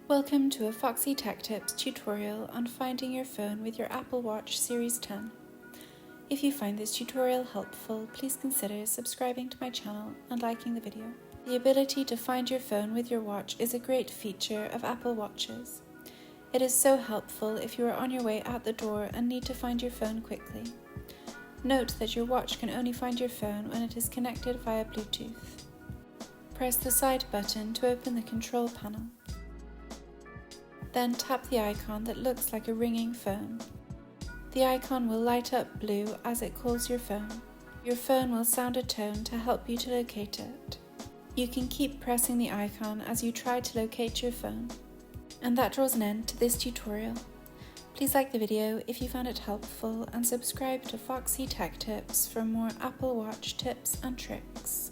Welcome to a Foxy Tech Tips tutorial on finding your phone with your Apple Watch Series 10. If you find this tutorial helpful, please consider subscribing to my channel and liking the video. The ability to find your phone with your watch is a great feature of Apple Watches. It is so helpful if you are on your way out the door and need to find your phone quickly. Note that your watch can only find your phone when it is connected via Bluetooth. Press the side button to open the control panel. Then tap the icon that looks like a ringing phone. The icon will light up blue as it calls your phone. Your phone will sound a tone to help you to locate it. You can keep pressing the icon as you try to locate your phone. And that draws an end to this tutorial. Please like the video if you found it helpful and subscribe to Foxy Tech Tips for more Apple Watch tips and tricks.